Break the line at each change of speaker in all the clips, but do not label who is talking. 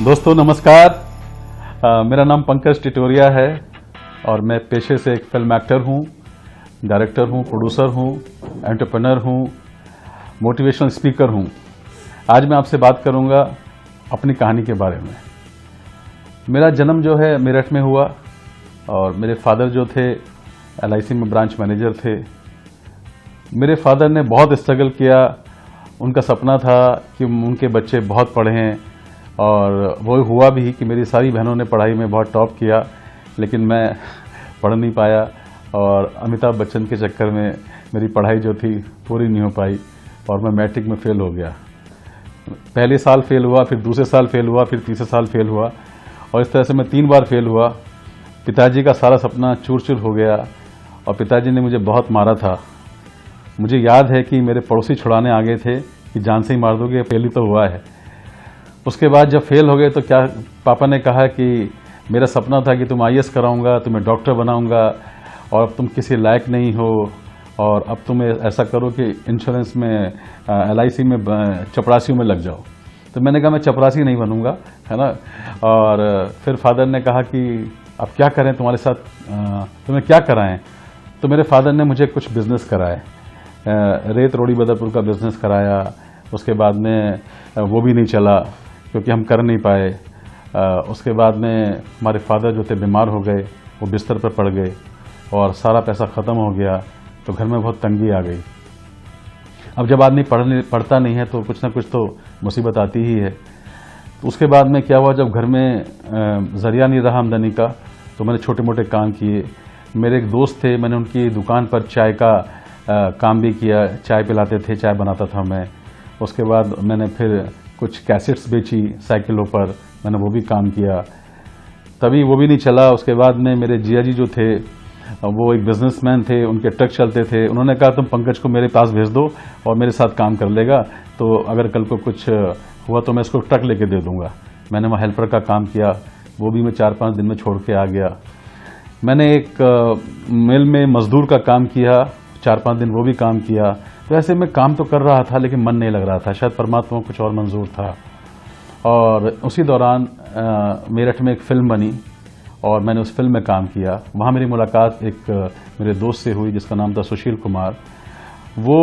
दोस्तों नमस्कार। मेरा नाम पंकज टिटोरिया है और मैं पेशे से एक फिल्म एक्टर हूँ, डायरेक्टर हूँ, प्रोड्यूसर हूँ, एंटरप्रेन्योर हूँ, मोटिवेशनल स्पीकर हूँ। आज मैं आपसे बात करूँगा अपनी कहानी के बारे में। मेरा जन्म जो है मेरठ में हुआ और मेरे फादर जो थे LIC में ब्रांच मैनेजर थे। मेरे फादर ने बहुत स्ट्रगल किया। उनका सपना था कि उनके बच्चे बहुत पढ़ें और वो हुआ भी कि मेरी सारी बहनों ने पढ़ाई में बहुत टॉप किया, लेकिन मैं पढ़ नहीं पाया और अमिताभ बच्चन के चक्कर में मेरी पढ़ाई जो थी पूरी नहीं हो पाई और मैं मैट्रिक में फ़ेल हो गया। पहले साल फेल हुआ, फिर दूसरे साल फेल हुआ, फिर तीसरे साल फेल हुआ और इस तरह से मैं 3 बार फेल हुआ। पिताजी का सारा सपना चूर चूर हो गया और पिताजी ने मुझे बहुत मारा था। मुझे याद है कि मेरे पड़ोसी छुड़ाने आ गए थे कि जान से ही मार दोगे, फेल ही तो हुआ है। उसके बाद जब फेल हो गए तो क्या पापा ने कहा कि मेरा सपना था कि तुम IAS कराऊंगा, तुम्हें डॉक्टर बनाऊंगा और अब तुम किसी लायक नहीं हो और अब तुम्हें ऐसा करो कि इंश्योरेंस में LIC में चपरासियों में लग जाओ। तो मैंने कहा मैं चपरासी नहीं बनूंगा, है ना। और फिर फादर ने कहा कि अब क्या करें तुम्हारे साथ, तुम्हें क्या कराएं। तो मेरे फादर ने मुझे कुछ बिज़नेस कराए, रेत रोड़ी बदरपुर का बिज़नेस कराया। उसके बाद में वो भी नहीं चला क्योंकि हम कर नहीं पाए। उसके बाद में हमारे फादर जो थे बीमार हो गए, वो बिस्तर पर पड़ गए और सारा पैसा ख़त्म हो गया। तो घर में बहुत तंगी आ गई। अब जब आदमी पढ़ता नहीं है तो कुछ ना कुछ तो मुसीबत आती ही है। तो उसके बाद में क्या हुआ, जब घर में ज़रिया नहीं रहा आमदनी का तो मैंने छोटे मोटे काम किए। मेरे एक दोस्त थे, मैंने उनकी दुकान पर चाय का काम भी किया, चाय पिलाते थे, चाय बनाता था मैं। उसके बाद मैंने फिर कुछ कैसेट्स बेची साइकिलों पर, मैंने वो भी काम किया। तभी वो भी नहीं चला। उसके बाद में मेरे जिया जी जो थे वो एक बिजनेसमैन थे, उनके ट्रक चलते थे। उन्होंने कहा तुम पंकज को मेरे पास भेज दो और मेरे साथ काम कर लेगा, तो अगर कल को कुछ हुआ तो मैं इसको ट्रक लेके दे दूंगा। मैंने वहाँ हेल्पर का काम किया, वो भी मैं 4-5 दिन में छोड़ के आ गया। मैंने एक मिल में मजदूर का काम किया, 4-5 दिन वो भी काम किया। तो ऐसे मैं काम तो कर रहा था लेकिन मन नहीं लग रहा था, शायद परमात्मा को कुछ और मंजूर था। और उसी दौरान मेरठ में एक फ़िल्म बनी और मैंने उस फिल्म में काम किया। वहाँ मेरी मुलाकात एक मेरे दोस्त से हुई जिसका नाम था सुशील कुमार। वो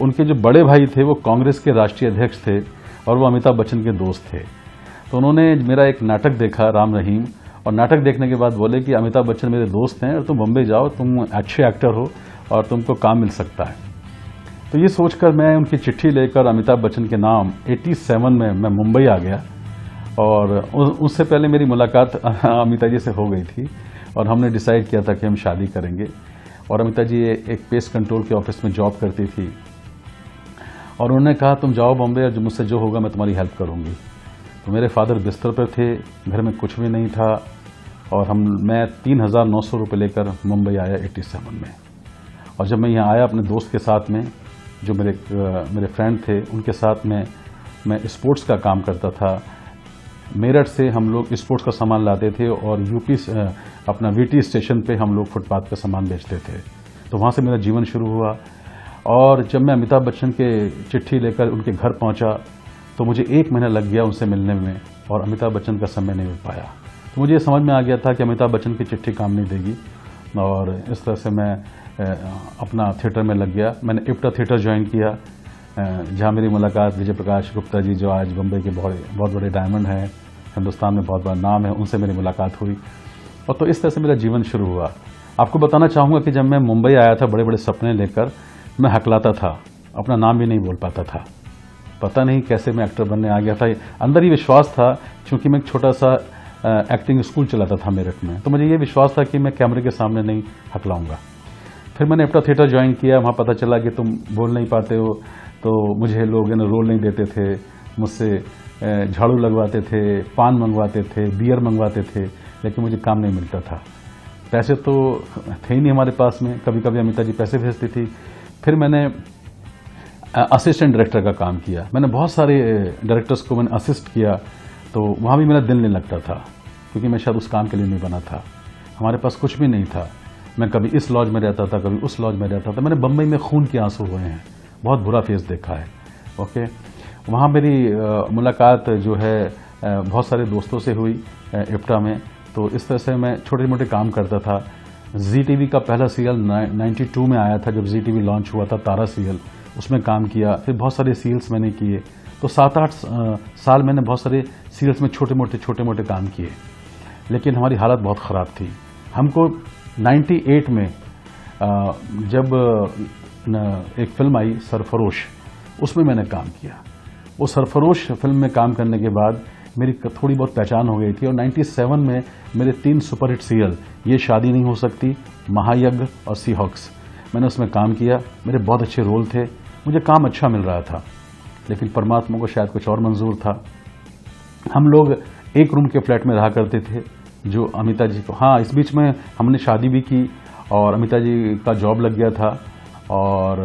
उनके जो बड़े भाई थे वो कांग्रेस के राष्ट्रीय अध्यक्ष थे और वो अमिताभ बच्चन के दोस्त थे। तो उन्होंने मेरा एक नाटक देखा, राम रहीम, और नाटक देखने के बाद बोले कि अमिताभ बच्चन मेरे दोस्त हैं और तुम बम्बई जाओ, तुम अच्छे एक्टर हो और तुमको काम मिल सकता है। तो ये सोचकर मैं उनकी चिट्ठी लेकर अमिताभ बच्चन के नाम 87 में मैं मुंबई आ गया। और उससे पहले मेरी मुलाकात अमिताभ जी से हो गई थी और हमने डिसाइड किया था कि हम शादी करेंगे। और अमिताभ जी एक पेस्ट कंट्रोल के ऑफिस में जॉब करती थी और उन्होंने कहा तुम जाओ बॉम्बे और मुझसे जो होगा मैं तुम्हारी हेल्प करूंगी। तो मेरे फादर बिस्तर पर थे, घर में कुछ भी नहीं था और मैं 3,900 रुपये लेकर मुंबई आया 87 में। और जब मैं यहाँ आया अपने दोस्त के साथ में, जो मेरे फ्रेंड थे, उनके साथ में मैं स्पोर्ट्स का काम करता था। मेरठ से हम लोग स्पोर्ट्स का सामान लाते थे और यूपी अपना VT स्टेशन पे हम लोग फुटपाथ पे सामान बेचते थे। तो वहाँ से मेरा जीवन शुरू हुआ। और जब मैं अमिताभ बच्चन के चिट्ठी लेकर उनके घर पहुँचा तो मुझे 1 महीना लग गया उनसे मिलने में और अमिताभ बच्चन का समय नहीं मिल पाया। तो मुझे ये समझ में आ गया था कि अमिताभ बच्चन की चिट्ठी काम नहीं देगी और इस तरह से मैं अपना थिएटर में लग गया। मैंने इप्टा थिएटर ज्वाइन किया जहाँ मेरी मुलाकात विजय प्रकाश गुप्ता जी, जो आज बम्बई के बहुत बड़े डायमंड हैं, हिंदुस्तान में बहुत बड़ा नाम है, उनसे मेरी मुलाकात हुई। और तो इस तरह से मेरा जीवन शुरू हुआ। आपको बताना चाहूँगा कि जब मैं मुंबई आया था बड़े बड़े सपने लेकर, मैं हकलाता था, अपना नाम भी नहीं बोल पाता था। पता नहीं कैसे मैं एक्टर बनने आ गया था। अंदर ही विश्वास था, क्योंकि मैं एक छोटा सा एक्टिंग स्कूल चलाता था मेरठ में, तो मुझे ये विश्वास था कि मैं कैमरे के सामने नहीं हकलाऊँगा। फिर मैंने इप्टा थिएटर ज्वाइन किया। वहाँ पता चला कि तुम बोल नहीं पाते हो, तो मुझे लोग रोल नहीं देते थे, मुझसे झाड़ू लगवाते थे, पान मंगवाते थे, बियर मंगवाते थे, लेकिन मुझे काम नहीं मिलता था। पैसे तो थे ही नहीं हमारे पास में, कभी कभी अमिता जी पैसे भेजती थी। फिर मैंने असिस्टेंट डायरेक्टर का काम किया। मैंने बहुत सारे डायरेक्टर्स को मैंने असिस्ट किया, तो वहाँ भी मेरा दिल नहीं लगता था क्योंकि मैं शायद उस काम के लिए नहीं बना था। हमारे पास कुछ भी नहीं था। मैं कभी इस लॉज में रहता था, कभी उस लॉज में रहता था। मैंने बम्बई में खून के आंसू हुए हैं, बहुत बुरा फेस देखा है। ओके, वहाँ मेरी मुलाकात जो है बहुत सारे दोस्तों से हुई इप्टा में। तो इस तरह से मैं छोटे मोटे काम करता था। जी टीवी का पहला सीरियल 92 में आया था, जब जी टीवी लॉन्च हुआ था, तारा सीरियल, उसमें काम किया। फिर बहुत सारे सीरियल्स मैंने किए। तो 7-8 साल मैंने बहुत सारे सीरियल्स में छोटे मोटे काम किए। लेकिन हमारी हालत बहुत ख़राब थी। हमको 98 में जब एक फिल्म आई सरफरोश, उसमें मैंने काम किया। वो सरफरोश फिल्म में काम करने के बाद मेरी थोड़ी बहुत पहचान हो गई थी। और 97 में मेरे 3 सुपरहिट सीरियल, ये शादी नहीं हो सकती, महायज्ञ और सीहॉक्स, मैंने उसमें काम किया। मेरे बहुत अच्छे रोल थे, मुझे काम अच्छा मिल रहा था। लेकिन परमात्मा को शायद कुछ और मंजूर था। हम लोग एक रूम के फ्लैट में रहा करते थे, जो अमिता जी को, हाँ, इस बीच में हमने शादी भी की और अमिता जी का जॉब लग गया था। और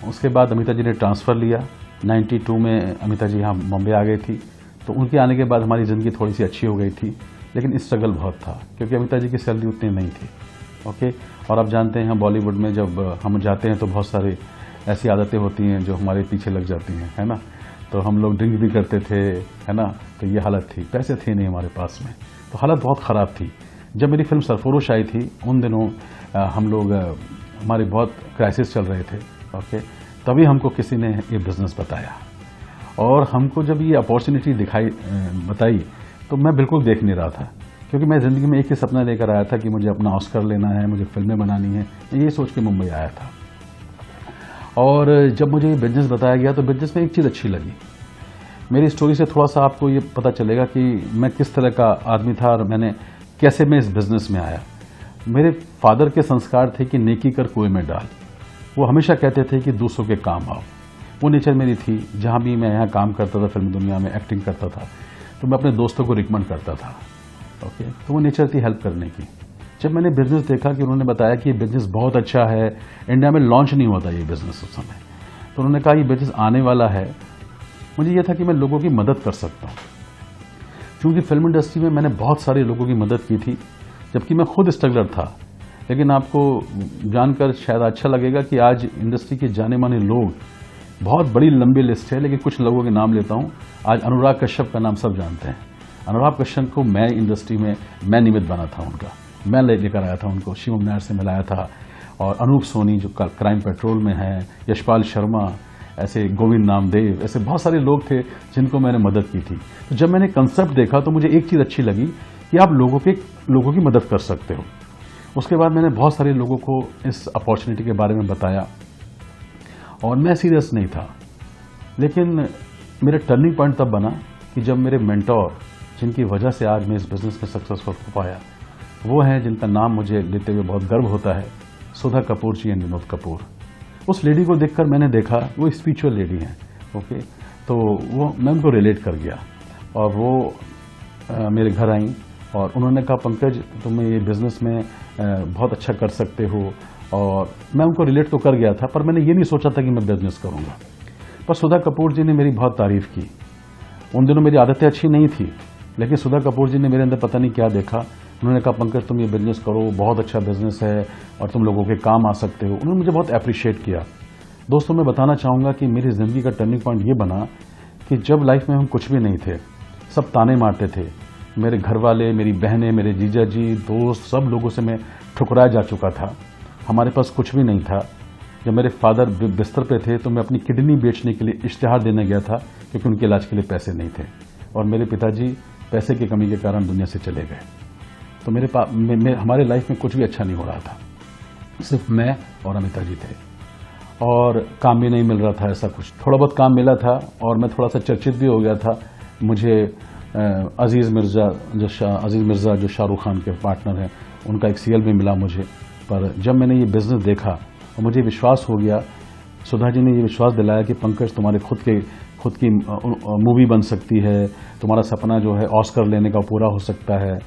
उसके बाद अमिता जी ने ट्रांसफ़र लिया। 92 में अमिता जी यहाँ बॉम्बे आ गई थी। तो उनके आने के बाद हमारी ज़िंदगी थोड़ी सी अच्छी हो गई थी। लेकिन स्ट्रगल बहुत था, क्योंकि अमिता जी की सैलरी उतनी नहीं थी। ओके। और आप जानते हैं बॉलीवुड में जब हम जाते हैं तो बहुत सारे ऐसी आदतें होती हैं जो हमारे पीछे लग जाती हैं, है ना। तो हम लोग ड्रिंक भी करते थे, है ना। तो ये हालत थी, पैसे थे नहीं हमारे पास में, तो हालत बहुत ख़राब थी। जब मेरी फिल्म सरफरोश आई थी, उन दिनों हम लोग हमारे बहुत क्राइसिस चल रहे थे। ओके। तभी हमको किसी ने ये बिज़नेस बताया, और हमको जब ये अपॉर्चुनिटी बताई, तो मैं बिल्कुल देख नहीं रहा था, क्योंकि मैं ज़िंदगी में एक ही सपना लेकर आया था कि मुझे अपना ऑस्कर लेना है, मुझे फिल्में बनानी है। मैं ये सोच के मुंबई आया था। और जब मुझे ये बिज़नेस बताया गया, तो बिज़नेस में एक चीज़ अच्छी लगी। मेरी स्टोरी से थोड़ा सा आपको ये पता चलेगा कि मैं किस तरह का आदमी था और कैसे मैं इस बिज़नेस में आया। मेरे फादर के संस्कार थे कि नेकी कर कुएं में डाल। वो हमेशा कहते थे कि दूसरों के काम आओ। वो नेचर मेरी थी। जहाँ भी मैं यहाँ काम करता था, फिल्म दुनिया में एक्टिंग करता था, तो मैं अपने दोस्तों को रिकमेंड करता था। ओके। तो वो नेचर थी हेल्प करने की। जब मैंने बिज़नेस देखा कि उन्होंने बताया कि ये बिज़नेस बहुत अच्छा है, इंडिया में लॉन्च नहीं होता ये बिज़नेस उस समय, तो उन्होंने कहा ये बिज़नेस आने वाला है। मुझे ये था कि मैं लोगों की मदद कर सकता हूँ, क्योंकि फिल्म इंडस्ट्री में मैंने बहुत सारे लोगों की मदद की थी, जबकि मैं खुद स्ट्रगलर था। लेकिन आपको जानकर शायद अच्छा लगेगा कि आज इंडस्ट्री के जाने माने लोग, बहुत बड़ी लंबी लिस्ट है, लेकिन कुछ लोगों के नाम लेता हूँ। आज अनुराग कश्यप का नाम सब जानते हैं। अनुराग कश्यप को मैं इंडस्ट्री में मैं निमित्त बना था उनका, मैं लेकर आया था उनको, शिवम नायर से मिलाया था। और अनूप सोनी जो क्राइम पेट्रोल में है, यशपाल शर्मा, ऐसे गोविंद नामदेव, ऐसे बहुत सारे लोग थे जिनको मैंने मदद की थी। तो जब मैंने कंसेप्ट देखा, तो मुझे एक चीज़ अच्छी लगी कि आप लोगों की मदद कर सकते हो। उसके बाद मैंने बहुत सारे लोगों को इस अपॉर्चुनिटी के बारे में बताया, और मैं सीरियस नहीं था। लेकिन मेरा टर्निंग पॉइंट तब बना कि जब मेरे मेंटोर, जिनकी वजह से आज मैं इस बिज़नेस में सक्सेसफुल हो पाया, वो हैं जिनका नाम मुझे लेते हुए बहुत गर्व होता है, सुधा कपूर जी एंड विनोद कपूर। उस लेडी को देखकर मैंने देखा वो स्पिरिचुअल लेडी हैं। ओके। तो वो मैं उनको रिलेट कर गया, और वो मेरे घर आई और उन्होंने कहा, पंकज तुम ये बिज़नेस में बहुत अच्छा कर सकते हो। और मैं उनको रिलेट तो कर गया था, पर मैंने ये नहीं सोचा था कि मैं बिज़नेस करूँगा। पर सुधा कपूर जी ने मेरी बहुत तारीफ़ की। उन दिनों मेरी आदतें अच्छी नहीं थी, लेकिन सुधा कपूर जी ने मेरे अंदर पता नहीं क्या देखा। उन्होंने कहा, पंकज तुम ये बिज़नेस करो, बहुत अच्छा बिज़नेस है और तुम लोगों के काम आ सकते हो। उन्होंने मुझे बहुत अप्रिशिएट किया। दोस्तों, मैं बताना चाहूँगा कि मेरी ज़िंदगी का टर्निंग पॉइंट ये बना कि जब लाइफ में हम कुछ भी नहीं थे, सब ताने मारते थे, मेरे घर वाले, मेरी बहनें, मेरे जीजा जी, दोस्त, सब लोगों से मैं ठुकराया जा चुका था। हमारे पास कुछ भी नहीं था। जब मेरे फादर बिस्तर पे थे, तो मैं अपनी किडनी बेचने के लिए इश्तिहार देने गया था, क्योंकि उनके इलाज के लिए पैसे नहीं थे। और मेरे पिताजी पैसे की कमी के कारण दुनिया से चले गए। तो हमारे लाइफ में कुछ भी अच्छा नहीं हो रहा था। सिर्फ मैं और अमिता जी थे, और काम भी नहीं मिल रहा था। ऐसा कुछ थोड़ा बहुत काम मिला था, और मैं थोड़ा सा चर्चित भी हो गया था। मुझे अजीज़ मिर्ज़ा जो शाहरुख खान के पार्टनर हैं, उनका एक सीरियल भी मिला मुझे। पर जब मैंने ये बिज़नेस देखा, और मुझे विश्वास हो गया, सुधा जी ने ये विश्वास दिलाया कि पंकज तुम्हारे खुद की मूवी बन सकती है, तुम्हारा सपना जो है ऑस्कर लेने का पूरा हो सकता है।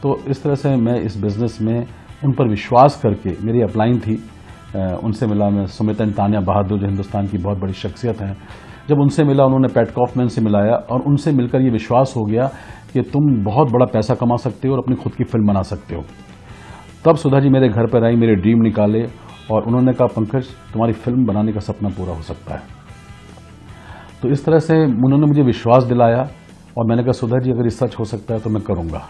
तो इस तरह से मैं इस बिज़नेस में उन पर विश्वास करके, मेरी अपलाइन थी, उनसे मिला मैं। सुमित एंड तान्या बहादुर जो हिंदुस्तान की बहुत बड़ी शख्सियत हैं, जब उनसे मिला, उन्होंने पैट कॉफमैन से मिलाया, और उनसे मिलकर ये विश्वास हो गया कि तुम बहुत बड़ा पैसा कमा सकते हो और अपनी खुद की फिल्म बना सकते हो। तब सुधा जी मेरे घर पर आई, मेरे ड्रीम निकाले, और उन्होंने कहा, पंकज तुम्हारी फिल्म बनाने का सपना पूरा हो सकता है। तो इस तरह से उन्होंने मुझे विश्वास दिलाया, और मैंने कहा सुधा जी अगर ये सच हो सकता है तो मैं करूँगा।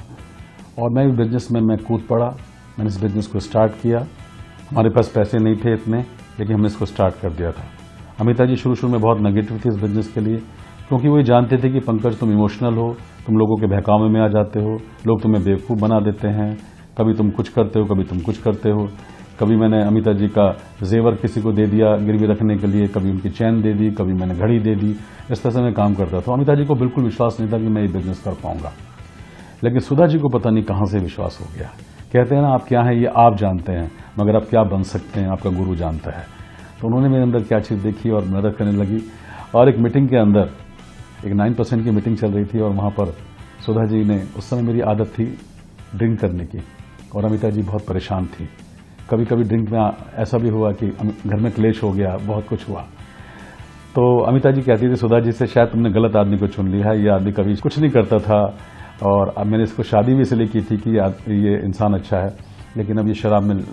और मैं इस बिज़नेस में मैं कूद पड़ा। मैंने इस बिज़नेस को स्टार्ट किया। हमारे पास पैसे नहीं थे इतने, लेकिन हमने इसको स्टार्ट कर दिया था। अमिता जी शुरू में बहुत नेगेटिव थी इस बिज़नेस के लिए, क्योंकि वो ये जानते थे कि पंकज तुम इमोशनल हो, तुम लोगों के बहकावे में आ जाते हो, लोग तुम्हें बेवकूफ़ बना देते हैं, कभी तुम कुछ करते हो, कभी तुम कुछ करते हो। कभी मैंने अमिता जी का जेवर किसी को दे दिया गिरवी रखने के लिए, कभी उनकी चैन दे दी, कभी मैंने घड़ी दे दी। इस तरह से मैं काम करता था। अमिता जी को बिल्कुल विश्वास नहीं था कि मैं ये बिज़नेस कर पाऊंगा। लेकिन सुधा जी को पता नहीं कहाँ से विश्वास हो गया। कहते हैं ना, आप क्या हैं ये आप जानते हैं, मगर आप क्या बन सकते हैं आपका गुरु जानता है। तो उन्होंने मेरे अंदर क्या चीज़ देखी और मदद करने लगी। और एक मीटिंग के अंदर एक 9% की मीटिंग चल रही थी, और वहाँ पर सुधा जी ने, उस समय मेरी आदत थी ड्रिंक करने की, और अमिता जी बहुत परेशान थी। कभी कभी ड्रिंक में ऐसा भी हुआ कि घर में क्लेश हो गया, बहुत कुछ हुआ। तो अमिता जी कहती थी सुधा जी से, शायद तुमने गलत आदमी को चुन लिया है, ये आदमी कभी कुछ नहीं करता था, और अब मैंने इसको शादी भी इसलिए की थी कि ये इंसान अच्छा है, लेकिन अब ये शराब में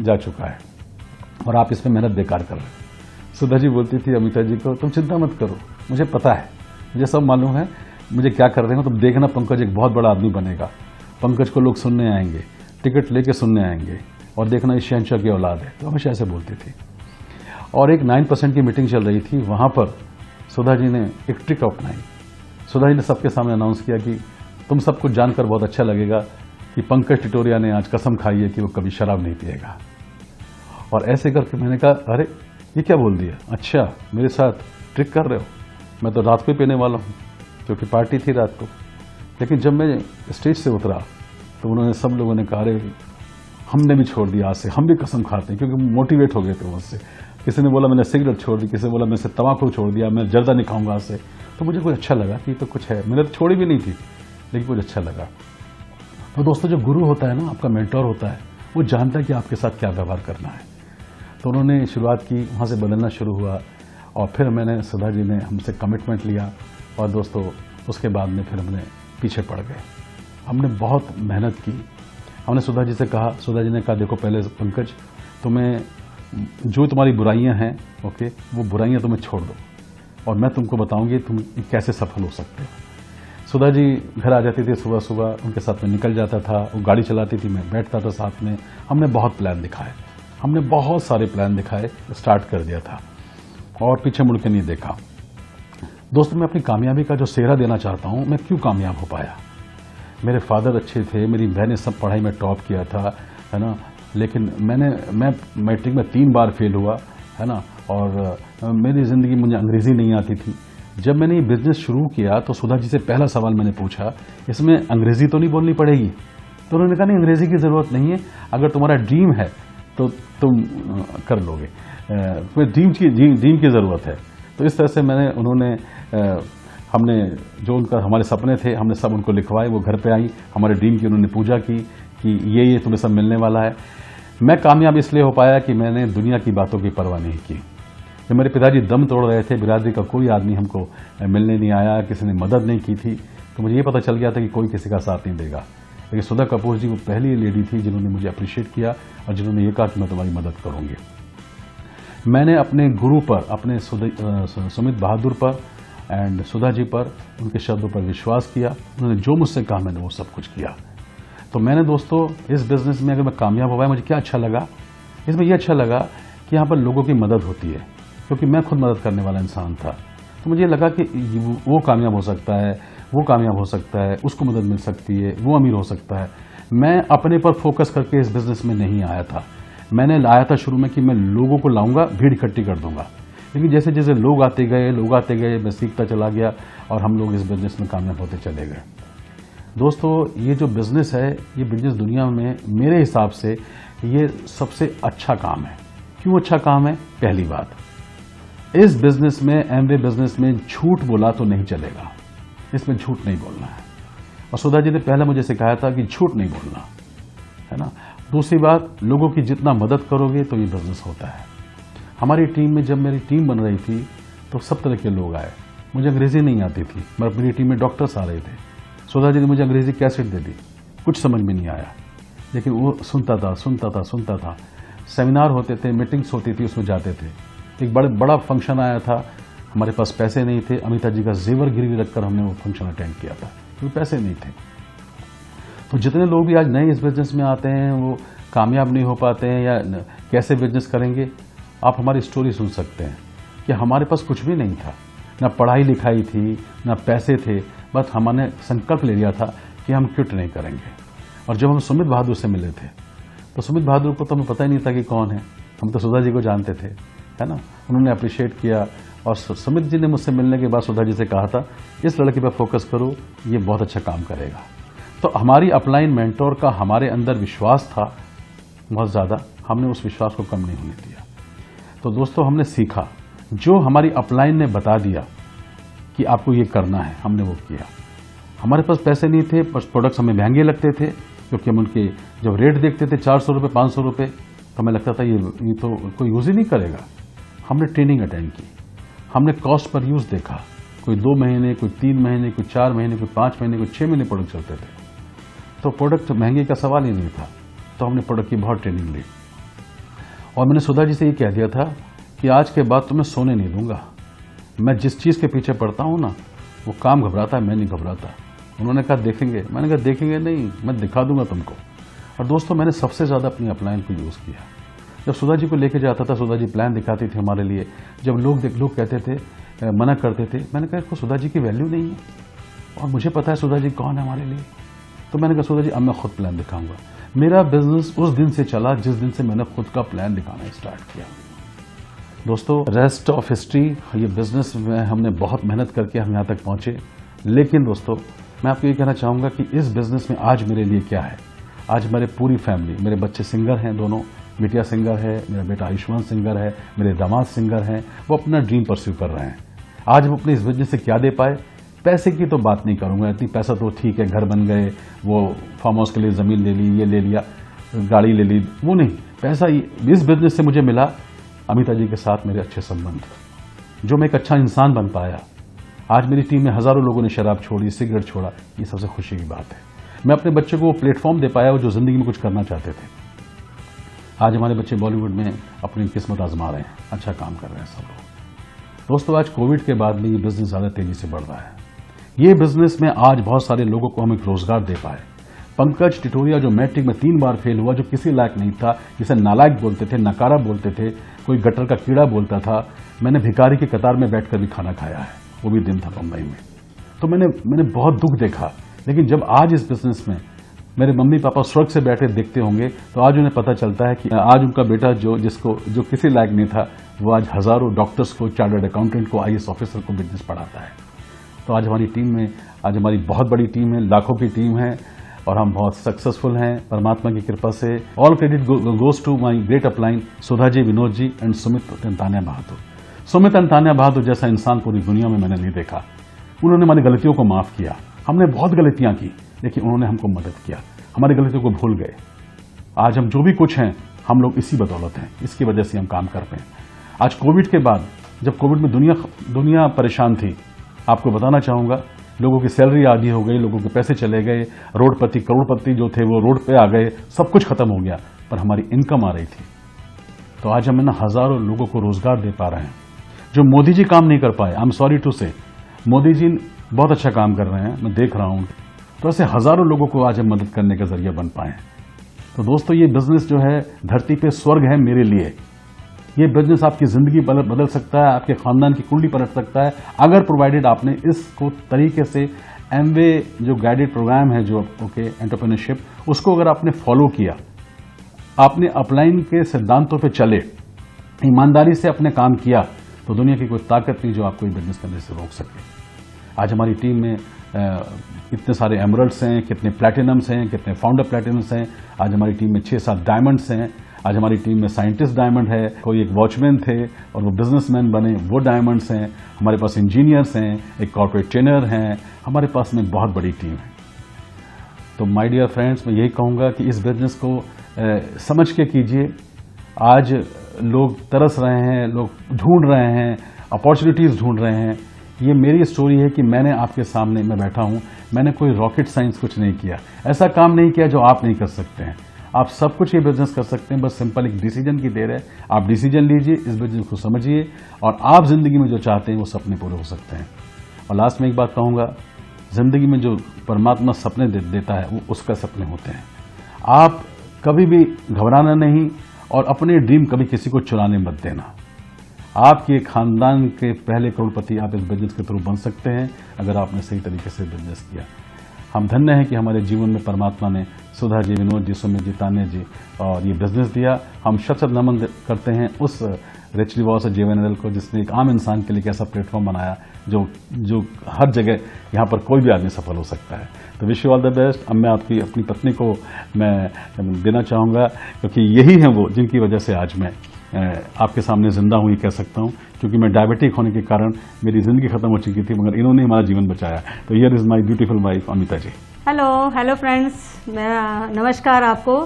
जा चुका है और आप इसमें मेहनत बेकार कर रहे हो। सुधा जी बोलती थी अमिता जी को, तुम चिंता मत करो, मुझे पता है, मुझे सब मालूम है, मुझे क्या कर रहे हो। तुम देखना पंकज एक बहुत बड़ा आदमी बनेगा, पंकज को लोग सुनने आएंगे, टिकट लेके सुनने आएंगे, और देखना इस शहंशाह की औलाद है। तो हमेशा ऐसे बोलती थी। और एक 9% की मीटिंग चल रही थी, वहाँ पर सुधा जी ने एक ट्रिक अपनाई। सुधा जी ने सबके सामने अनाउंस किया कि तुम सबको जानकर बहुत अच्छा लगेगा कि पंकज टिटोरिया ने आज कसम खाई है कि वो कभी शराब नहीं पिएगा। और ऐसे करके मैंने कहा, अरे ये क्या बोल दिया, अच्छा मेरे साथ ट्रिक कर रहे हो, मैं तो रात को ही पीने वाला हूँ, क्योंकि पार्टी थी रात को। लेकिन जब मैं स्टेज से उतरा तो उन्होंने, सब लोगों ने कहा, अरे हमने भी छोड़ दिया आज से, हम भी कसम खाते हैं, क्योंकि मोटिवेट हो गए थे मुझसे। किसी ने बोला मैंने सिगरेट छोड़ दी, किसी ने बोला मैं तंबाकू छोड़ दिया, मैं जर्दा नहीं खाऊंगा आज से। तो मुझे कुछ अच्छा लगा कि तो कुछ है, मैंने तो छोड़ी भी नहीं थी, लेकिन कुछ अच्छा लगा। तो दोस्तों, जो गुरु होता है ना, आपका मेंटोर होता है, वो जानता है कि आपके साथ क्या व्यवहार करना है। तो उन्होंने शुरुआत की, वहाँ से बदलना शुरू हुआ, और फिर मैंने, सुधा जी ने हमसे कमिटमेंट लिया, और दोस्तों उसके बाद में फिर हमने पीछे पड़ गए। हमने बहुत मेहनत की। हमने सुधा जी से कहा, सुधा जी ने कहा, देखो पहले पंकज, तुम्हें जो तुम्हारी बुराइयां हैं, ओके, वो बुराइयां तुम्हें छोड़ दो, और मैं तुमको बताऊंगी तुम कैसे सफल हो सकते हो। सुधा जी घर आ जाती थी सुबह सुबह, उनके साथ में निकल जाता था, वो गाड़ी चलाती थी, मैं बैठता था साथ में। हमने बहुत प्लान दिखाए, हमने बहुत सारे प्लान दिखाए, स्टार्ट कर दिया था, और पीछे मुड़ के नहीं देखा। दोस्तों, मैं अपनी कामयाबी का जो सेहरा देना चाहता हूं, मैं क्यों कामयाब हो पाया। मेरे फादर अच्छे थे, मेरी बहनें सब पढ़ाई में टॉप किया था, है ना, लेकिन मैं मैट्रिक में 3 बार फेल हुआ, है ना, और मेरी ज़िंदगी, मुझे अंग्रेज़ी नहीं आती थी। जब मैंने ये बिज़नेस शुरू किया तो सुधा जी से पहला सवाल मैंने पूछा, इसमें अंग्रेज़ी तो नहीं बोलनी पड़ेगी। तो उन्होंने कहा, नहीं अंग्रेज़ी की ज़रूरत नहीं है, अगर तुम्हारा ड्रीम है तो तुम कर लोगे, तुम्हें ड्रीम की ज़रूरत है। तो इस तरह से हमने जो हमारे सपने थे, हमने सब उनको लिखवाए। वो घर पे आई, हमारे ड्रीम की उन्होंने पूजा की कि ये तुम्हें सब मिलने वाला है। मैं कामयाब इसलिए हो पाया कि मैंने दुनिया की बातों की परवाह नहीं की। जब मेरे पिताजी दम तोड़ रहे थे, बिरादरी का कोई आदमी हमको मिलने नहीं आया, किसी ने मदद नहीं की थी, तो मुझे ये पता चल गया था कि कोई किसी का साथ नहीं देगा। लेकिन सुधा कपूर जी वो पहली लेडी थी जिन्होंने मुझे अप्रिशिएट किया और जिन्होंने ये कहा कि मैं तुम्हारी मदद करूँगी। मैंने अपने गुरु पर, अपने सुमित बहादुर पर एंड सुधा जी पर, उनके शब्दों पर विश्वास किया। उन्होंने जो मुझसे कहा मैंने वो सब कुछ किया। तो मैंने दोस्तों इस बिज़नेस में अगर मैं कामयाब हो पाया, मुझे क्या अच्छा लगा, इसमें ये अच्छा लगा कि यहाँ पर लोगों की मदद होती है, क्योंकि मैं खुद मदद करने वाला इंसान था। तो मुझे लगा कि वो कामयाब हो सकता है, वो कामयाब हो सकता है, उसको मदद मिल सकती है, वो अमीर हो सकता है। मैं अपने पर फोकस करके इस बिज़नेस में नहीं आया था। मैंने लाया था शुरू में कि मैं लोगों को लाऊंगा, भीड़ इकट्ठी कर दूंगा। लेकिन जैसे जैसे लोग आते गए, मैं सीखता चला गया और हम लोग इस बिज़नेस में कामयाब होते चले गए। दोस्तों, ये जो बिज़नेस है, ये बिज़नेस दुनिया में मेरे हिसाब से ये सबसे अच्छा काम है। क्यों अच्छा काम है? पहली बात, इस बिज़नेस में, एमवे बिज़नेस में झूठ बोला तो नहीं चलेगा। इसमें झूठ नहीं बोलना है, और सुधा जी ने पहले मुझे सिखाया था कि झूठ नहीं बोलना, है ना। दूसरी बात, लोगों की जितना मदद करोगे तो ये बिज़नेस होता है। हमारी टीम में जब मेरी टीम बन रही थी तो सब तरह के लोग आए। मुझे अंग्रेज़ी नहीं आती थी, मगर मेरी टीम में डॉक्टर्स आ रहे थे। सुधा जी ने मुझे अंग्रेज़ी कैसेट दे दी, कुछ समझ में नहीं आया, लेकिन वो सुनता था। सेमिनार होते थे, मीटिंग्स होती थी, उसमें जाते थे। एक बड़ा फंक्शन आया था, हमारे पास पैसे नहीं थे, अमिताभ जी का जेवर गिरवी रखकर हमने वो फंक्शन अटेंड किया था, क्योंकि पैसे नहीं थे। तो जितने लोग भी आज नए इस बिजनेस में आते हैं वो कामयाब नहीं हो पाते हैं या कैसे बिजनेस करेंगे, आप हमारी स्टोरी सुन सकते हैं कि हमारे पास कुछ भी नहीं था, ना पढ़ाई लिखाई थी, ना पैसे थे, बस हमने संकल्प ले लिया था कि हम क्विट नहीं करेंगे। और जब हम सुमित बहादुर से मिले थे तो सुमित बहादुर को तो हमें पता ही नहीं था कि कौन है, हम तो सुधा जी को जानते थे, है ना। उन्होंने अप्रिशिएट किया और सुमित जी ने मुझसे मिलने के बाद सुधा जी से कहा था इस लड़के पर फोकस करो, ये बहुत अच्छा काम करेगा। तो हमारी अपलाइन मेंटोर का हमारे अंदर विश्वास था बहुत ज़्यादा, हमने उस विश्वास को कम नहीं होने दिया। तो दोस्तों हमने सीखा, जो हमारी अपलाइन ने बता दिया कि आपको ये करना है, हमने वो किया। हमारे पास पैसे नहीं थे, बस प्रोडक्ट्स हमें महंगे लगते थे, क्योंकि हम उनके जब रेट देखते थे 400 रुपये 500 रुपये, तो हमें लगता था ये तो कोई यूज़ ही नहीं करेगा। हमने ट्रेनिंग अटेंड की, हमने कॉस्ट पर यूज़ देखा, कोई 2 महीने, कोई 3 महीने, कोई 4 महीने, कोई 5 महीने, कोई 6 महीने प्रोडक्ट चलते थे। तो प्रोडक्ट महंगे का सवाल ही नहीं था, तो हमने प्रोडक्ट की बहुत ट्रेनिंग ली। और मैंने सुधा जी से ये कह दिया था कि आज के बाद तो मैं सोने नहीं दूंगा, मैं जिस चीज़ के पीछे पड़ता हूँ ना वो काम घबराता है, मैं नहीं घबराता। उन्होंने कहा देखेंगे, मैंने कहा देखेंगे नहीं, मैं दिखा दूंगा तुमको। और दोस्तों मैंने सबसे ज़्यादा अपनी अपलाइन को यूज़ किया। जब सुधा जी को लेके जाता था, सुधा जी प्लान दिखाती थी हमारे लिए। जब लोग कहते थे, मना करते थे, मैंने कहा इसको सुधा जी की वैल्यू नहीं है और मुझे पता है सुधा जी कौन है हमारे लिए। तो मैंने कहा सुधा जी अब मैं खुद प्लान दिखाऊंगा। मेरा बिजनेस उस दिन से चला जिस दिन से मैंने खुद का प्लान दिखाना स्टार्ट किया। दोस्तों रेस्ट ऑफ हिस्ट्री, ये बिजनेस में हमने बहुत मेहनत करके हम यहाँ तक पहुँचे। लेकिन दोस्तों मैं आपको ये कहना चाहूँगा कि इस बिजनेस में आज मेरे लिए क्या है। आज मेरे पूरी फैमिली, मेरे बच्चे सिंगर हैं, दोनों बिटिया सिंगर है, मेरा बेटा आयुष्मान सिंगर है, मेरे दामाद सिंगर हैं, वो अपना ड्रीम परस्यू कर रहे हैं। आज वो अपने इस बिजनेस से क्या दे पाए, पैसे की तो बात नहीं करूंगा, इतनी पैसा तो ठीक है, घर बन गए, वो फार्म हाउस के लिए ज़मीन ले ली, ये ले लिया, गाड़ी ले ली, वो नहीं। पैसा इस बिजनेस से मुझे मिला अमिताभ जी के साथ मेरे अच्छे संबंध, जो मैं एक अच्छा इंसान बन पाया। आज मेरी टीम में हज़ारों लोगों ने शराब छोड़ी, सिगरेट छोड़ा, ये सबसे खुशी की बात है। मैं अपने बच्चों को वो प्लेटफॉर्म दे पाया जो ज़िंदगी में कुछ करना चाहते थे। आज हमारे बच्चे बॉलीवुड में अपनी किस्मत आजमा रहे हैं, अच्छा काम कर रहे हैं सब लोग। दोस्तों आज कोविड के बाद में ये बिजनेस ज़्यादा तेज़ी से बढ़ रहा है। ये बिजनेस में आज बहुत सारे लोगों को हम एक रोजगार दे पाए। पंकज टिटोरिया जो मैट्रिक में 3 बार फेल हुआ, जो किसी लायक नहीं था, जिसे नालायक बोलते थे, नकारा बोलते थे, कोई गटर का कीड़ा बोलता था, मैंने भिखारी की कतार में बैठकर भी खाना खाया है, वो भी दिन था बम्बई में। तो मैंने बहुत दुख देखा। लेकिन जब आज इस बिजनेस में मेरे मम्मी पापा स्वर्ग से बैठे देखते होंगे तो आज उन्हें पता चलता है कि आज उनका बेटा जो किसी लायक नहीं था, वो आज हज़ारों डॉक्टर्स को, चार्टर्ड अकाउंटेंट को, IAS ऑफिसर को बिजनेस पढ़ाता है। तो आज हमारी टीम में, आज हमारी बहुत बड़ी टीम है, लाखों की टीम है और हम बहुत सक्सेसफुल हैं परमात्मा की कृपा से। All credit goes to my great upline Sudha ji, Vinod ji and Sumit Antania Bahadur. Sumit Antania Bahadur जैसा इंसान पूरी दुनिया में मैंने नहीं देखा। उन्होंने हमारी गलतियों को माफ़ किया। हमने बहुत गलतियां की लेकिन उन्होंने हमको मदद किया, हमारी गलतियों को भूल गए। आज हम जो भी कुछ हैं हम लोग इसी बदौलत हैं, इसकी वजह से हम काम कर रहे हैं। आज कोविड के बाद, जब कोविड में दुनिया परेशान थी, आपको बताना चाहूँगा लोगों की सैलरी आधी हो गई, लोगों के पैसे चले गए, रोडपति करोड़पति जो थे वो रोड पे आ गए, सब कुछ खत्म हो गया, पर हमारी इनकम आ रही थी। तो आज हम हज़ारों लोगों को रोजगार दे पा रहे हैं, जो मोदी जी काम नहीं कर पाए। आई एम सॉरी टू से, मोदी जी बहुत अच्छा काम कर रहे हैं, मैं देख रहा हूँ। तो ऐसे हज़ारों लोगों को आज हम मदद करने का जरिया बन पाए। तो दोस्तों ये बिजनेस जो है धरती पे स्वर्ग है मेरे लिए। ये बिजनेस आपकी ज़िंदगी बदल सकता है, आपके ख़ानदान की कुंडली पलट सकता है, अगर प्रोवाइडेड आपने इसको तरीके से एमवे जो गाइडेड प्रोग्राम है, जो एंटरप्रेन्योरशिप, उसको अगर आपने फॉलो किया, आपने अपलाइन के सिद्धांतों पे चले, ईमानदारी से अपने काम किया, तो दुनिया की कोई ताकत नहीं जो आपको ये बिजनेस करने से रोक सके। आज हमारी टीम में कितने सारे एमरल्ड्स हैं, कितने प्लैटिनम्स हैं, कितने फाउंडर प्लैटिनम्स हैं। आज हमारी टीम में 6-7 डायमंड्स हैं। आज हमारी टीम में साइंटिस्ट डायमंड है, कोई एक वॉचमैन थे और वो बिजनेसमैन बने, वो डायमंड्स हैं। हमारे पास इंजीनियर्स हैं, एक कॉर्पोरेट ट्रेनर हैं, हमारे पास में बहुत बड़ी टीम है। तो माय डियर फ्रेंड्स, मैं यही कहूँगा कि इस बिजनेस को समझ के कीजिए। आज लोग तरस रहे हैं, लोग ढूंढ रहे हैं, अपॉर्चुनिटीज़ ढूंढ रहे हैं। ये मेरी स्टोरी है कि मैंने आपके सामने मैं बैठा हूँ, मैंने कोई रॉकेट साइंस कुछ नहीं किया, ऐसा काम नहीं किया जो आप नहीं कर सकते हैं। आप सब कुछ ये बिजनेस कर सकते हैं, बस सिंपल एक डिसीजन की देर है। आप डिसीजन लीजिए, इस बिजनेस को समझिए और आप जिंदगी में जो चाहते हैं वो सपने पूरे हो सकते हैं। और लास्ट में एक बात कहूँगा, जिंदगी में जो परमात्मा सपने देता है वो उसका सपने होते हैं। आप कभी भी घबराना नहीं और अपने ड्रीम कभी किसी को चुराने मत देना। आपके खानदान के पहले करोड़पति आप इस बिजनेस के थ्रू बन सकते हैं अगर आपने सही तरीके से बिजनेस किया। हम धन्य हैं कि हमारे जीवन में परमात्मा ने सुधा जी, विनोद जी, सुमित जी, तान्या जी और ये बिजनेस दिया। हम शत नमन करते हैं उस रिचली वॉस और JVNL को जिसने एक आम इंसान के लिए एक ऐसा प्लेटफॉर्म बनाया जो हर जगह यहाँ पर कोई भी आदमी सफल हो सकता है। तो wish you all the best. अब मैं आपकी अपनी पत्नी को मैं देना चाहूँगा, क्योंकि यही है वो जिनकी वजह से आज मैं आपके सामने जिंदा हूँ, ये कह सकता हूँ, क्योंकि मैं डायबिटिक होने के कारण मेरी ज़िंदगी ख़त्म हो चुकी थी, मगर इन्होंने हमारा जीवन बचाया। तो here is my beautiful wife Amita ji.
Hello friends, नमस्कार आपको।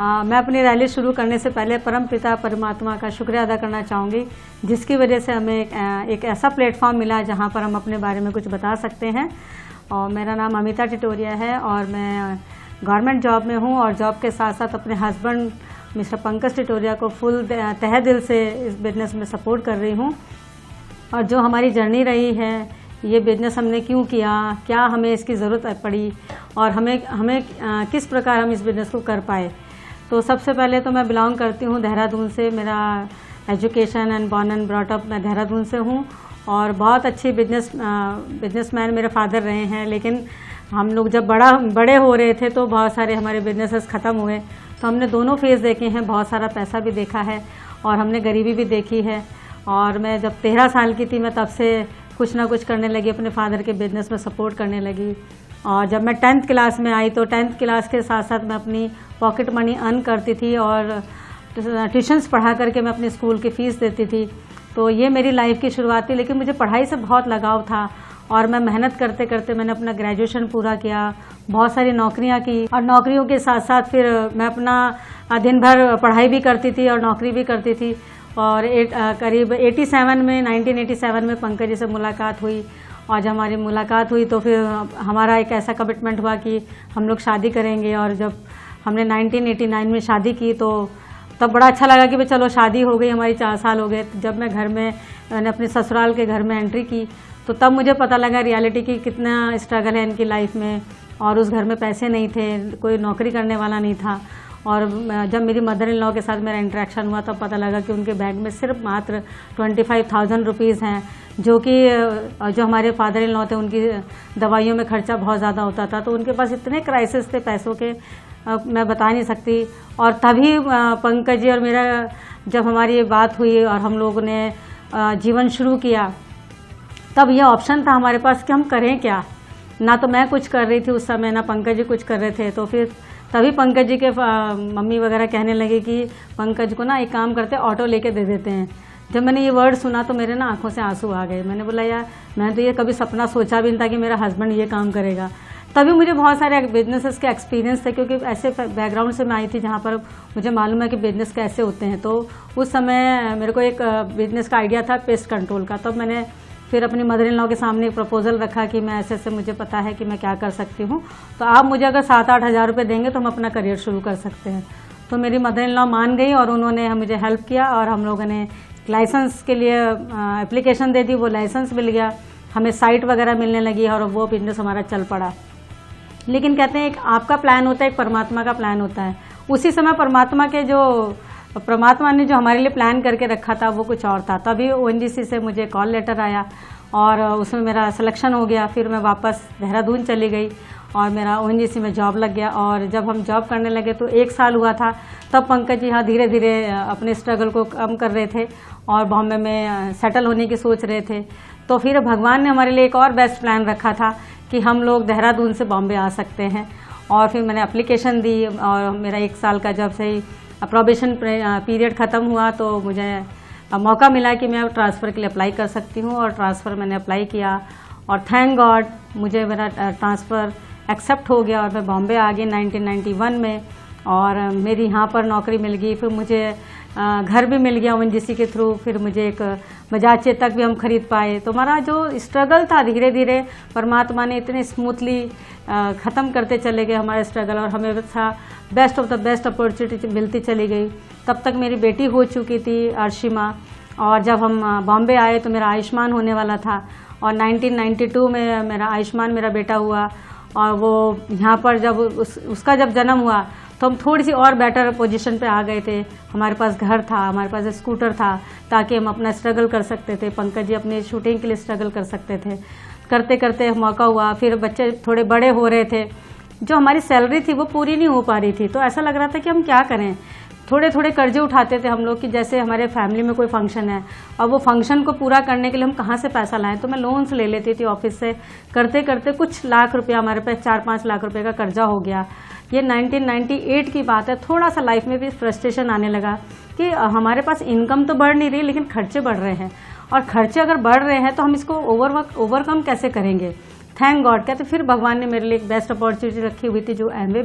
मैं अपनी रैली शुरू करने से पहले परम पिता परमात्मा का शुक्रिया अदा करना चाहूँगी, जिसकी वजह से हमें एक ऐसा प्लेटफॉर्म मिला जहाँ पर हम अपने बारे में कुछ बता सकते हैं। और मेरा नाम अमिता टिटोरिया है और मैं गवर्नमेंट जॉब में हूँ और जॉब के साथ साथ अपने हस्बैंड मिस्टर पंकज टिटोरिया को फुल तहे दिल से इस बिज़नेस में सपोर्ट कर रही हूँ। और जो हमारी जर्नी रही है, ये बिज़नेस हमने क्यों किया, क्या हमें इसकी ज़रूरत पड़ी और हमें किस प्रकार हम इस बिज़नेस को कर पाए। तो सबसे पहले तो मैं बिलोंग करती हूँ देहरादून से। मेरा education and born and brought up मैं देहरादून से हूँ और बहुत अच्छी बिजनेसमैन मेरे फादर रहे हैं। लेकिन हम लोग जब बड़े हो रहे थे तो बहुत सारे हमारे बिजनेसेस ख़त्म हुए, तो हमने दोनों फेज़ देखे हैं, बहुत सारा पैसा भी देखा है और हमने गरीबी भी देखी है। और मैं जब 13 साल की थी, मैं तब से कुछ ना कुछ करने लगी, अपने फादर के बिजनेस में सपोर्ट करने लगी। और जब मैं 10th क्लास में आई तो 10th क्लास के साथ साथ मैं अपनी पॉकेट मनी अर्न करती थी और ट्यूशन्स पढ़ा करके मैं अपनी स्कूल की फ़ीस देती थी। तो ये मेरी लाइफ की शुरुआत थी। लेकिन मुझे पढ़ाई से बहुत लगाव था और मैं मेहनत करते करते मैंने अपना ग्रेजुएशन पूरा किया, बहुत सारी नौकरियां की और नौकरियों के साथ साथ फिर मैं अपना दिन भर पढ़ाई भी करती थी और नौकरी भी करती थी। और करीब 1987 में पंकज जी से मुलाकात हुई और जब हमारी मुलाकात हुई तो फिर हमारा एक ऐसा कमिटमेंट हुआ कि हम लोग शादी करेंगे। और जब हमने 1989 में शादी की तो तब बड़ा अच्छा लगा कि भाई चलो शादी हो गई, हमारी 4 साल हो गए। जब मैंने अपने ससुराल के घर में एंट्री की तो तब मुझे पता लगा रियलिटी की कितना स्ट्रगल है इनकी लाइफ में। और उस घर में पैसे नहीं थे, कोई नौकरी करने वाला नहीं था। और जब मेरी मदर इन लॉ के साथ मेरा इंटरेक्शन हुआ तब पता लगा कि उनके बैंक में सिर्फ मात्र 25,000 रुपीज़ हैं, जो हमारे फादर इन लॉ थे, उनकी दवाइयों में खर्चा बहुत ज़्यादा होता था। तो उनके पास इतने क्राइसिस थे पैसों के, मैं बता नहीं सकती। और तभी पंकज जी और मेरा जब हमारी ये बात हुई और हम लोगों ने जीवन शुरू किया, तब ये ऑप्शन था हमारे पास कि हम करें क्या। ना तो मैं कुछ कर रही थी उस समय, ना पंकज जी कुछ कर रहे थे। तो फिर तभी पंकज जी के मम्मी वगैरह कहने लगे कि पंकज को ना एक काम करते, ऑटो लेके दे देते हैं। जब मैंने ये वर्ड सुना तो मेरे ना आंखों से आंसू आ गए। मैंने बोला यार, मैंने तो ये कभी सपना सोचा भी नहीं था कि मेरा हस्बैंड ये काम करेगा। तभी मुझे बहुत सारे बिजनेसेस के एक्सपीरियंस थे, क्योंकि ऐसे बैकग्राउंड से मैं आई थी जहाँ पर मुझे मालूम है कि बिजनेस कैसे होते हैं। तो उस समय मेरे को एक बिजनेस का आइडिया था पेस्ट कंट्रोल का। तब मैंने फिर अपनी मदर इन लॉ के सामने एक प्रपोजल रखा कि मैं ऐसे मुझे पता है कि मैं क्या कर सकती हूँ, तो आप मुझे अगर 7-8 हज़ार रुपये देंगे तो हम अपना करियर शुरू कर सकते हैं। तो मेरी मदर इन लॉ मान गई और उन्होंने मुझे हेल्प किया और हम लोगों ने लाइसेंस के लिए एप्लीकेशन दे दी। वो लाइसेंस मिल गया, हमें साइट वगैरह मिलने लगी और वो बिजनेस हमारा चल पड़ा। लेकिन कहते हैं एक आपका प्लान होता है, एक परमात्मा का प्लान होता है। उसी समय परमात्मा ने जो हमारे लिए प्लान करके रखा था वो कुछ और था। तभी ONGC से मुझे कॉल लेटर आया और उसमें मेरा सिलेक्शन हो गया। फिर मैं वापस देहरादून चली गई और मेरा ONGC में जॉब लग गया। और जब हम जॉब करने लगे तो 1 साल हुआ था, तब पंकज जी धीरे धीरे अपने स्ट्रगल को कम कर रहे थे और बॉम्बे में सेटल होने की सोच रहे थे। तो फिर भगवान ने हमारे लिए एक और बेस्ट प्लान रखा था कि हम लोग देहरादून से बॉम्बे आ सकते हैं। और फिर मैंने एप्लीकेशन दी और मेरा 1 साल का जब से प्रोबेशन पीरियड ख़त्म हुआ तो मुझे मौका मिला कि मैं ट्रांसफ़र के लिए अप्लाई कर सकती हूँ। और ट्रांसफ़र मैंने अप्लाई किया और थैंक गॉड मुझे मेरा ट्रांसफ़र एक्सेप्ट हो गया और मैं बॉम्बे आ गई 1991 में। और मेरी यहाँ पर नौकरी मिल गई। फिर मुझे घर भी मिल गया ओएनजीसी के थ्रू, फिर मुझे एक बजाज चेतक भी हम खरीद पाए। तो हमारा जो स्ट्रगल था धीरे धीरे परमात्मा ने इतने स्मूथली ख़त्म करते चले गए हमारे स्ट्रगल, और हमें था best of the best opportunity मिलती चली गई। तब तक मेरी बेटी हो चुकी थी अर्शिमा, और जब हम बॉम्बे आए तो मेरा आयुष्मान होने वाला था, और 1992 में मेरा आयुष्मान मेरा बेटा हुआ। और वो यहाँ पर जब उसका जब जन्म हुआ तो हम थोड़ी सी और बेटर पोजीशन पे आ गए थे। हमारे पास घर था, हमारे पास स्कूटर था, ताकि हम अपना स्ट्रगल कर सकते थे। पंकज जी अपनी शूटिंग के लिए स्ट्रगल कर सकते थे। करते करते मौका हुआ, फिर बच्चे थोड़े बड़े हो रहे थे, जो हमारी सैलरी थी वो पूरी नहीं हो पा रही थी। तो ऐसा लग रहा था कि हम क्या करें। थोड़े थोड़े कर्जे उठाते थे हम लोग कि जैसे हमारे फैमिली में कोई फंक्शन है, और वो फंक्शन को पूरा करने के लिए हम कहाँ से पैसा लाएं। तो मैं लोन्स ले लेती थी ऑफिस से। करते करते कुछ लाख रुपया हमारे पास 4-5 लाख रुपए का कर्जा हो गया। ये 1998 की बात है। थोड़ा सा लाइफ में भी फ्रस्ट्रेशन आने लगा कि हमारे पास इनकम तो बढ़ नहीं रही, लेकिन खर्चे बढ़ रहे हैं, और खर्चे अगर बढ़ रहे हैं तो हम इसको ओवरकम कैसे करेंगे। थैंक गॉड कहते फिर भगवान ने मेरे लिए एक बेस्ट अपॉर्चुनिटी रखी हुई थी, जो एमवे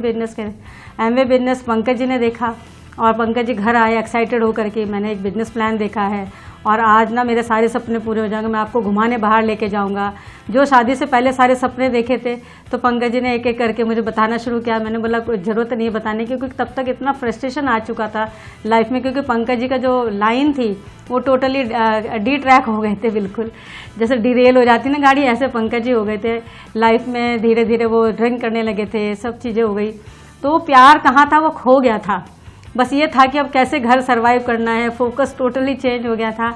बिजनेस पंकज जी ने देखा, और पंकज जी घर आए एक्साइटेड होकर के। मैंने एक बिजनेस प्लान देखा है, और आज ना मेरे सारे सपने पूरे हो जाएंगे। मैं आपको घुमाने बाहर लेके जाऊंगा। जो शादी से पहले सारे सपने देखे थे, तो पंकज जी ने एक एक करके मुझे बताना शुरू किया। मैंने बोला कोई ज़रूरत नहीं है बताने की, क्योंकि तब तक इतना फ्रस्ट्रेशन आ चुका था लाइफ में, क्योंकि पंकज जी का जो लाइन थी वो टोटली डी ट्रैक हो गए थे। बिल्कुल जैसे डिरेल हो जाती ना गाड़ी, ऐसे पंकज जी हो गए थे लाइफ में। धीरे धीरे वो ड्रिंक करने लगे थे, सब चीज़ें हो गई। तो प्यार कहाँ था, वो खो गया था। बस ये था कि अब कैसे घर सरवाइव करना है, फोकस टोटली चेंज हो गया था।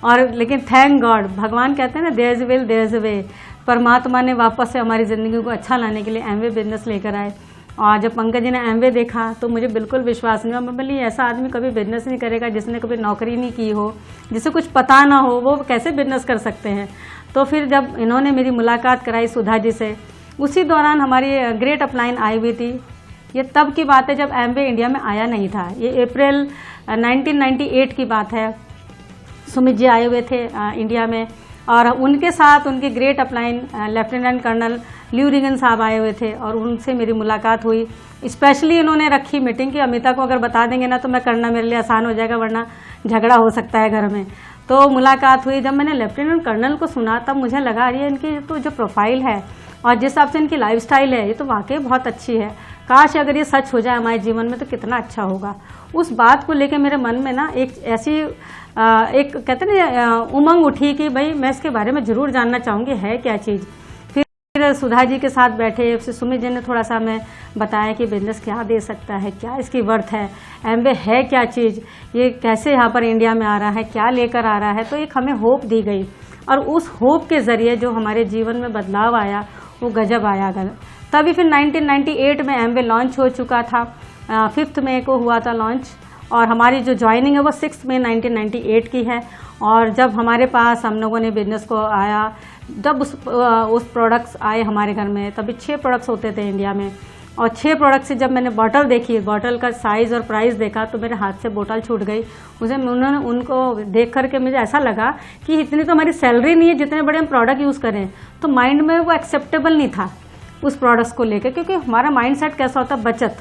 और लेकिन थैंक गॉड, भगवान कहते हैं ना there is will there is a way. परमात्मा ने वापस से हमारी ज़िंदगी को अच्छा लाने के लिए एमवे बिजनेस लेकर आए। और जब पंकज जी ने एमवे देखा तो मुझे बिल्कुल विश्वास नहीं हुआ। मैं बोली ऐसा आदमी कभी बिजनेस नहीं करेगा जिसने कभी नौकरी नहीं की हो, जिसे कुछ पता ना हो, वो कैसे बिजनेस कर सकते हैं। तो फिर जब इन्होंने मेरी मुलाकात कराई सुधा जी से, उसी दौरान हमारी ग्रेट अपलाइन आई हुई थी। ये तब की बात है जब एमवे इंडिया में आया नहीं था। ये अप्रैल 1998 की बात है। सुमित जी आए हुए थे इंडिया में, और उनके साथ उनके great upline lieutenant colonel Lew Regan साहब आए हुए थे, और उनसे मेरी मुलाकात हुई। स्पेशली इन्होंने रखी मीटिंग कि अमिता को अगर बता देंगे ना तो मैं करना मेरे लिए आसान हो जाएगा, वरना झगड़ा हो सकता है घर में। तो मुलाकात हुई। जब मैंने लेफ्टिनेंट कर्नल को सुना तब मुझे लगा ये इनकी तो जो प्रोफाइल है और जिस हिसाब से इनकी लाइफस्टाइल है, ये तो वाकई बहुत अच्छी है। काश अगर ये सच हो जाए हमारे जीवन में तो कितना अच्छा होगा। उस बात को लेकर मेरे मन में ना एक ऐसी एक कहते ना उमंग उठी कि भाई मैं इसके बारे में जरूर जानना चाहूँगी, है क्या चीज़। फिर सुधा जी के साथ बैठे, फिर सुमित जी ने थोड़ा सा हमें बताया कि बिजनेस क्या दे सकता है, क्या इसकी वर्थ है, एमवे है क्या चीज़, ये कैसे यहाँ पर इंडिया में आ रहा है, क्या लेकर आ रहा है। तो एक हमें होप दी गई, और उस होप के ज़रिए जो हमारे जीवन में बदलाव आया वो गजब आया। तभी फिर 1998 में एमवे लॉन्च हो चुका था। 5 मई को हुआ था लॉन्च, और हमारी जो ज्वाइनिंग है वो 6 मई 1998 की है। और जब हमारे पास हम लोगों ने बिजनेस को आया, जब उस प्रोडक्ट्स आए हमारे घर में, तभी 6 प्रोडक्ट्स होते थे इंडिया में, और 6 प्रोडक्ट से जब मैंने बॉटल देखी, बॉटल का साइज़ और प्राइस देखा, तो मेरे हाथ से बोतल छूट गई। उन्होंने उनको देख करके मुझे ऐसा लगा कि इतनी तो हमारी सैलरी नहीं है जितने बड़े हम प्रोडक्ट यूज़ करें। तो माइंड में वो एक्सेप्टेबल नहीं था उस प्रोडक्ट्स को लेकर, क्योंकि हमारा माइंड सेट कैसा होता है, बचत।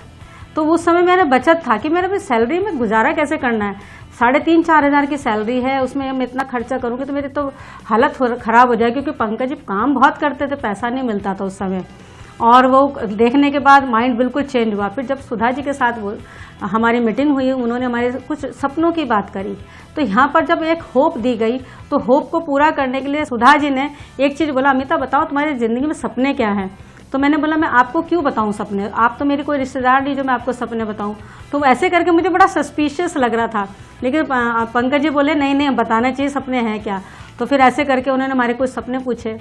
तो उस समय मेरा बचत था कि मेरे सैलरी में गुजारा कैसे करना है। 3,500-4 हज़ार की सैलरी है, उसमें मैं इतना खर्चा करूँगी तो मेरी तो हालत खराब हो जाएगी, क्योंकि पंकज जी काम बहुत करते थे, पैसा नहीं मिलता था उस समय। और वो देखने के बाद माइंड बिल्कुल चेंज हुआ। फिर जब सुधा जी के साथ वो हमारी मीटिंग हुई, उन्होंने हमारे कुछ सपनों की बात करी, तो यहाँ पर जब एक होप दी गई, तो होप को पूरा करने के लिए सुधा जी ने एक चीज़ बोला, अमिता बताओ तुम्हारी ज़िंदगी में सपने क्या हैं। तो मैंने बोला मैं आपको क्यों बताऊं सपने, आप तो मेरी कोई रिश्तेदार नहीं जो मैं आपको सपने बताऊं। तो ऐसे करके मुझे बड़ा सस्पिशियस लग रहा था, लेकिन पंकज जी बोले नहीं नहीं बताना चाहिए सपने हैं क्या। तो फिर ऐसे करके उन्होंने हमारे कुछ सपने पूछे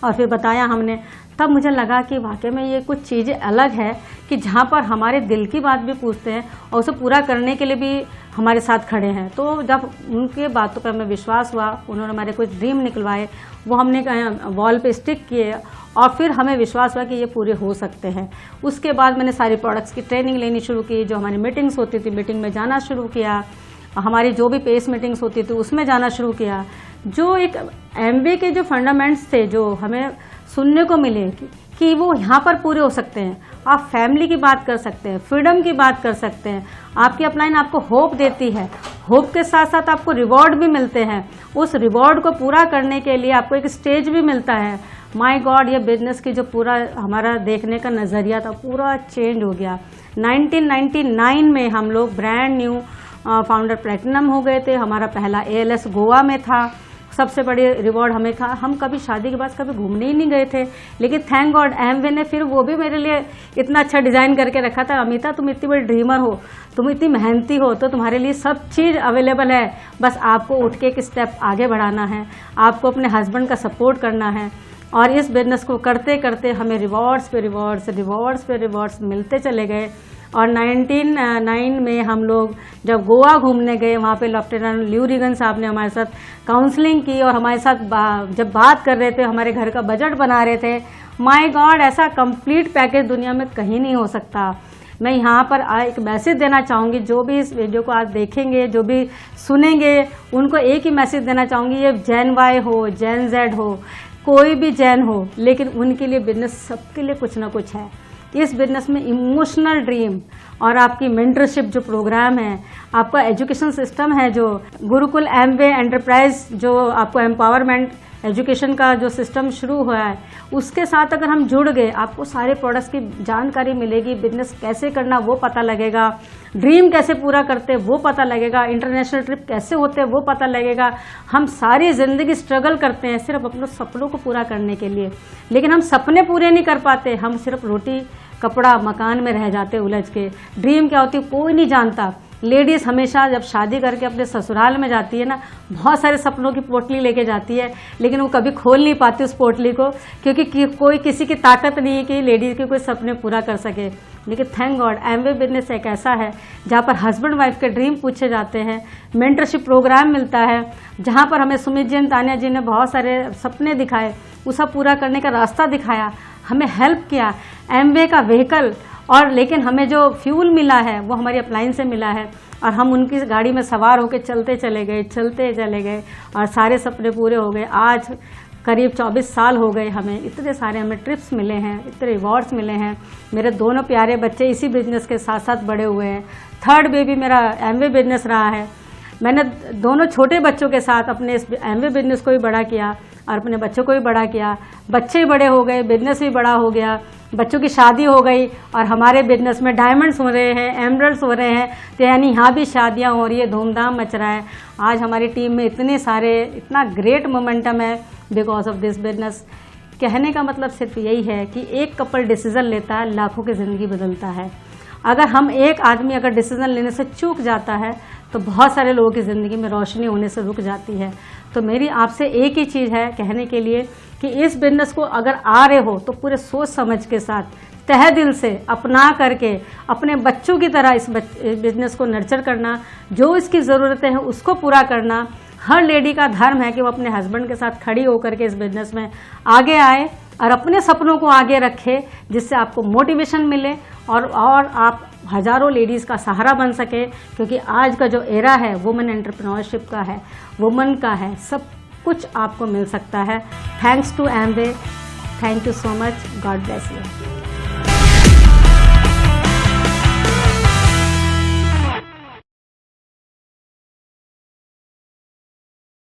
और फिर बताया हमने। तब मुझे लगा कि वाकई में ये कुछ चीज़ें अलग है कि जहाँ पर हमारे दिल की बात भी पूछते हैं और उसे पूरा करने के लिए भी हमारे साथ खड़े हैं। तो जब उनके बातों पर हमें विश्वास हुआ, उन्होंने हमारे कुछ ड्रीम निकलवाए, वो हमने वॉल पे स्टिक किए, और फिर हमें विश्वास हुआ कि ये पूरे हो सकते हैं। उसके बाद मैंने सारी प्रोडक्ट्स की ट्रेनिंग लेनी शुरू की, जो हमारी मीटिंग्स होती थी मीटिंग में जाना शुरू किया, हमारी जो भी पेस मीटिंग्स होती थी उसमें जाना शुरू किया। जो एक एमवे के जो फंडामेंट्स थे जो हमें सुनने को मिले कि वो यहाँ पर पूरे हो सकते हैं। आप फैमिली की बात कर सकते हैं, फ्रीडम की बात कर सकते हैं। आपकी अपलाइन आपको होप देती है, होप के साथ साथ आपको रिवॉर्ड भी मिलते हैं। उस रिवॉर्ड को पूरा करने के लिए आपको एक स्टेज भी मिलता है। माय गॉड, ये बिजनेस की जो पूरा हमारा देखने का नज़रिया था पूरा चेंज हो गया। 1999 में हम लोग ब्रांड न्यू फाउंडर प्लैटिनम हो गए थे। हमारा पहला ALS गोवा में था। सबसे बड़ी रिवॉर्ड हमें था। हम कभी शादी के बाद कभी घूमने ही नहीं गए थे, लेकिन थैंक गॉड एमवे ने फिर वो भी मेरे लिए इतना अच्छा डिज़ाइन करके रखा था। अमिता, तुम इतनी बड़ी ड्रीमर हो, तुम इतनी मेहनती हो, तो तुम्हारे लिए सब चीज़ अवेलेबल है। बस आपको उठ के एक स्टेप आगे बढ़ाना है, आपको अपने हस्बैंड का सपोर्ट करना है। और इस बिजनेस को करते करते हमें रिवॉर्ड्स पे रिवॉर्ड्स मिलते चले गए। और 1999 में हम लोग जब गोवा घूमने गए, वहाँ पे लेफ्टिनेंट ल्यू रिगन साहब ने हमारे साथ काउंसलिंग की और हमारे साथ जब बात कर रहे थे, हमारे घर का बजट बना रहे थे। माय गॉड, ऐसा कंप्लीट पैकेज दुनिया में कहीं नहीं हो सकता। मैं यहाँ पर एक मैसेज देना चाहूँगी, जो भी इस वीडियो को आज देखेंगे, जो भी सुनेंगे, उनको एक ही मैसेज देना चाहूँगी। ये जेन वाई हो, जेन जेड हो, कोई भी जेन हो, लेकिन उनके लिए बिजनेस सबके लिए कुछ ना कुछ है। इस बिजनेस में इमोशनल ड्रीम और आपकी मेंटरशिप जो प्रोग्राम है, आपका एजुकेशन सिस्टम है, जो गुरुकुल एमवे एंटरप्राइज जो आपको एम्पावरमेंट एजुकेशन का जो सिस्टम शुरू हुआ है, उसके साथ अगर हम जुड़ गए, आपको सारे प्रोडक्ट्स की जानकारी मिलेगी। बिजनेस कैसे करना वो पता लगेगा, ड्रीम कैसे पूरा करते वो पता लगेगा, इंटरनेशनल ट्रिप कैसे होते वो पता लगेगा। हम सारी ज़िंदगी स्ट्रगल करते हैं सिर्फ अपने सपनों को पूरा करने के लिए, लेकिन हम सपने पूरे नहीं कर पाते। हम सिर्फ रोटी कपड़ा मकान में रह जाते उलझ के। ड्रीम क्या होती है कोई नहीं जानता। लेडीज़ हमेशा जब शादी करके अपने ससुराल में जाती है ना, बहुत सारे सपनों की पोटली लेके जाती है, लेकिन वो कभी खोल नहीं पाती उस पोटली को, क्योंकि कोई किसी की ताकत नहीं है कि लेडीज़ के कोई सपने पूरा कर सके। लेकिन थैंक गॉड एमवे बिजनेस एक ऐसा है जहाँ पर हस्बैंड वाइफ के ड्रीम पूछे जाते हैं, मेंटरशिप प्रोग्राम मिलता है, जहाँ पर हमें सुमित जी तानिया जी ने बहुत सारे सपने दिखाए, वो सब पूरा करने का रास्ता दिखाया, हमें हेल्प किया एमवे का व्हीकल। और लेकिन हमें जो फ्यूल मिला है वो हमारी अपलाइन से मिला है, और हम उनकी गाड़ी में सवार होकर चलते चले गए और सारे सपने पूरे हो गए। आज करीब 24 साल हो गए, हमें इतने सारे हमें ट्रिप्स मिले हैं, इतने रिवॉर्ड्स मिले हैं। मेरे दोनों प्यारे बच्चे इसी बिजनेस के साथ साथ बड़े हुए हैं। थर्ड बेबी मेरा एमवे बिजनेस रहा है। मैंने दोनों छोटे बच्चों के साथ अपने इस एमवे बिजनेस को भी बड़ा किया और अपने बच्चों को भी बड़ा किया। बच्चे बड़े हो गए, बिजनेस भी बड़ा हो गया, बच्चों की शादी हो गई, और हमारे बिजनेस में डायमंड्स हो रहे हैं, एमरल्ड्स हो रहे हैं। तो यानी यहाँ भी शादियाँ हो रही है, धूमधाम मच रहा है। आज हमारी टीम में इतना ग्रेट मोमेंटम है बिकॉज ऑफ दिस बिजनेस। कहने का मतलब सिर्फ यही है कि एक कपल डिसीजन लेता है, लाखों की ज़िंदगी बदलता है। अगर हम एक आदमी अगर डिसीजन लेने से चूक जाता है तो बहुत सारे लोगों की ज़िंदगी में रोशनी होने से रुक जाती है। तो मेरी आपसे एक ही चीज़ है कहने के लिए कि इस बिजनेस को अगर आ रहे हो तो पूरे सोच समझ के साथ, तहे दिल से अपना करके अपने बच्चों की तरह इस बिजनेस को नर्चर करना, जो इसकी ज़रूरतें हैं उसको पूरा करना। हर लेडी का धर्म है कि वो अपने हस्बैंड के साथ खड़ी होकर के इस बिजनेस में आगे आए और अपने सपनों को आगे रखे, जिससे आपको मोटिवेशन मिले और आप हजारों लेडीज़ का सहारा बन सके। क्योंकि आज का जो एरा है वुमेन एंटरप्रेन्योरशिप का है, वुमेन का है, सब कुछ आपको मिल सकता है। Thanks to Amway, thank you so much, God bless you.